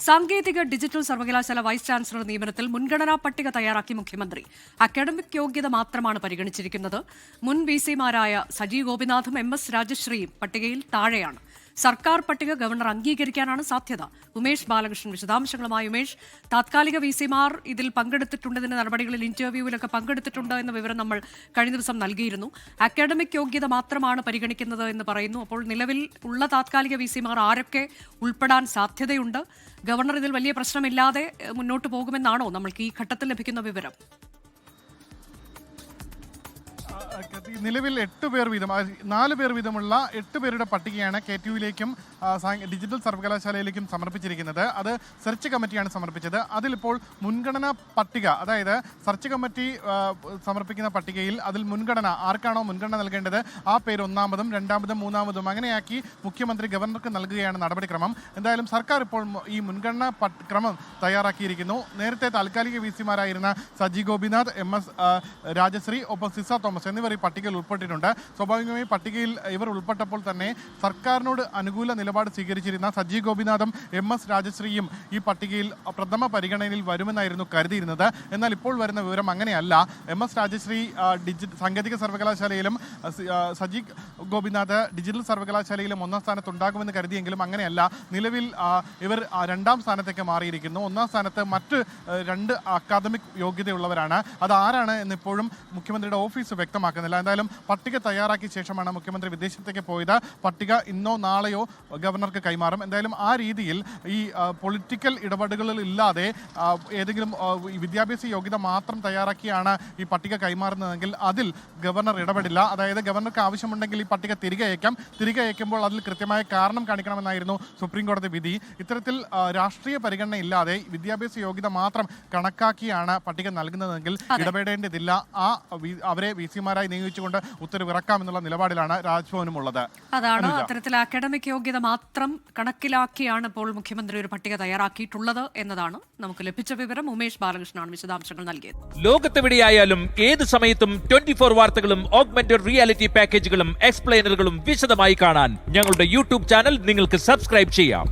സാങ്കേതിക ഡിജിറ്റൽ സർവകലാശാല vice chancellor നിയമനത്തിൽ മുൻഗണനാ പട്ടിക തയ്യാറാക്കി മുഖ്യമന്ത്രി. അക്കാഡമിക് യോഗ്യത മാത്രമാണ് പരിഗണിച്ചിരിക്കുന്നത്. മുൻ വിസിമാരായ സജി ഗോപിനാഥും MS രാജശ്രീയും പട്ടികയിൽ താഴെയാണ്. സർക്കാർ പട്ടിക ഗവർണർ അംഗീകരിക്കാനാണ് സാധ്യത. ഉമേഷ് ബാലകൃഷ്ണൻ വിശദാംശങ്ങളുമായി. ഉമേഷ്, താത്കാലിക വിസിമാർ ഇതിൽ പങ്കെടുത്തിട്ടുണ്ടതിന്റെ നടപടികളിൽ ഇന്റർവ്യൂവിലൊക്കെ പങ്കെടുത്തിട്ടുണ്ട് എന്ന വിവരം നമ്മൾ കഴിഞ്ഞ ദിവസം നൽകിയിരുന്നു. അക്കാഡമിക് യോഗ്യത മാത്രമാണ് പരിഗണിക്കുന്നത് എന്ന് പറയുന്നു. അപ്പോൾ നിലവിൽ ഉള്ള താത്കാലിക വിസിമാർ ആരൊക്കെ ഉൾപ്പെടാൻ സാധ്യതയുണ്ട്? ഗവർണർ ഇതിൽ വലിയ പ്രശ്നമില്ലാതെ മുന്നോട്ട് പോകുമെന്നാണോ നമ്മൾക്ക് ഈ ഘട്ടത്തിൽ ലഭിക്കുന്ന വിവരം? നിലവിൽ 8 പേർ വീതം 4 പേർ വീതമുള്ള 8 പേരുടെ പട്ടികയാണ് KTUവിലേക്കും ഡിജിറ്റൽ സർവകലാശാലയിലേക്കും സമർപ്പിച്ചിരിക്കുന്നത്. അത് സെർച്ച് കമ്മിറ്റിയാണ് സമർപ്പിച്ചത്. അതിലിപ്പോൾ മുൻഗണനാ പട്ടിക, അതായത് സെർച്ച് കമ്മിറ്റി സമർപ്പിക്കുന്ന പട്ടികയിൽ അതിൽ മുൻഗണന ആർക്കാണോ മുൻഗണന നൽകേണ്ടത് ആ പേര് 1-ാമതും 2-ാമതും 3-ാമതും അങ്ങനെയാക്കി മുഖ്യമന്ത്രി ഗവർണർക്ക് നൽകുകയാണ് നടപടിക്രമം. എന്തായാലും സർക്കാർ ഇപ്പോൾ ഈ മുൻഗണനാ ക്രമം തയ്യാറാക്കിയിരിക്കുന്നു. നേരത്തെ താൽക്കാലിക വിസിമാരായിരുന്ന സജി ഗോപിനാഥ്, MS രാജശ്രീ, ഒപ്പം സിസ തോമസ് എന്നിവർ ഈ പട്ടികയിൽ ഉൾപ്പെട്ടിട്ടുണ്ട്. സ്വാഭാവികമായി പട്ടികയിൽ ഇവർ ഉൾപ്പെട്ടപ്പോൾ തന്നെ സർക്കാരിനോട് അനുകൂല നിലപാട് സ്വീകരിച്ചിരുന്ന സജി ഗോപിനാഥും MS രാജശ്രീയും ഈ പട്ടികയിൽ പ്രഥമ പരിഗണനയിൽ വരുമെന്നായിരുന്നു കരുതിയിരുന്നത്. എന്നാൽ ഇപ്പോൾ വരുന്ന വിവരം അങ്ങനെയല്ല. MS രാജശ്രീ സാങ്കേതിക സർവകലാശാലയിലും സജി ഗോപിനാഥ് ഡിജിറ്റൽ സർവകലാശാലയിലും 1-ാം സ്ഥാനത്തുണ്ടാകുമെന്ന് കരുതിയെങ്കിലും അങ്ങനെയല്ല. നിലവിൽ ഇവർ 2-ാം സ്ഥാനത്തേക്ക് മാറിയിരിക്കുന്നു. 1-ാം സ്ഥാനത്ത് മറ്റ് 2 അക്കാദമിക് യോഗ്യതയുള്ളവരാണ്. അത് ആരാണ് എന്നിപ്പോഴും മുഖ്യമന്ത്രിയുടെ ഓഫീസ് വ്യക്തമാക്കുന്നില്ല. എന്തായാലും പട്ടിക തയ്യാറാക്കിയ ശേഷമാണ് മുഖ്യമന്ത്രി വിദേശത്തേക്ക് പോയത്. പട്ടിക ഇന്നോ നാളെയോ ഗവർണർക്ക് കൈമാറും. എന്തായാലും ആ രീതിയിൽ ഈ പൊളിറ്റിക്കൽ ഇടപെടലുകൾ ഇല്ലാതെ ഏതെങ്കിലും വിദ്യാഭ്യാസ യോഗ്യത മാത്രം തയ്യാറാക്കിയാണ് ഈ പട്ടിക കൈമാറുന്നതെങ്കിൽ അതിൽ ഗവർണർ ഇടപെടില്ല. അതായത് ഗവർണർക്ക് ആവശ്യമുണ്ടെങ്കിൽ ഈ പട്ടിക തിരികെ അയക്കുമ്പോൾ അതിൽ കൃത്യമായ കാരണം കാണിക്കണമെന്നായിരുന്നു സുപ്രീം കോടതി വിധി. ഇത്തരത്തിൽ രാഷ്ട്രീയ പരിഗണന ഇല്ലാതെ വിദ്യാഭ്യാസ യോഗ്യത മാത്രം കണക്കാക്കിയാണ് പട്ടിക നൽകുന്നതെങ്കിൽ ഇടപെടേണ്ടതില്ല. അവരെ വിസിമാരായി നിയോഗിച്ചുകൊണ്ട് ഉത്തരവിറക്കാമെന്നുള്ള നിലപാടിലാണ് രാജ്ഭവനും ഉള്ളത്. അതാണ് അത്തരത്തിൽ അക്കാഡമിക് യോഗ്യത മാത്രം കണക്കിലാക്കിയാണ് ഇപ്പോൾ മുഖ്യമന്ത്രി ഒരു പട്ടിക തയ്യാറാക്കിയിട്ടുള്ളത് എന്നതാണ് നമുക്ക് ലഭിച്ച വിവരം. ഉമേഷ് ബാലകൃഷ്ണനാണ് വിശദാംശങ്ങൾ നൽകിയത്. ലോകത്തെവിടെയായാലും ഏത് സമയത്തും 24 വാർത്തകളും ഓഗ്മെന്റഡ് റിയാലിറ്റി പാക്കേജുകളും എക്സ്പ്ലെയിനറുകളും വിശദമായി കാണാൻ ഞങ്ങളുടെ YouTube ചാനൽ നിങ്ങൾക്ക് സബ്സ്ക്രൈബ് ചെയ്യാം.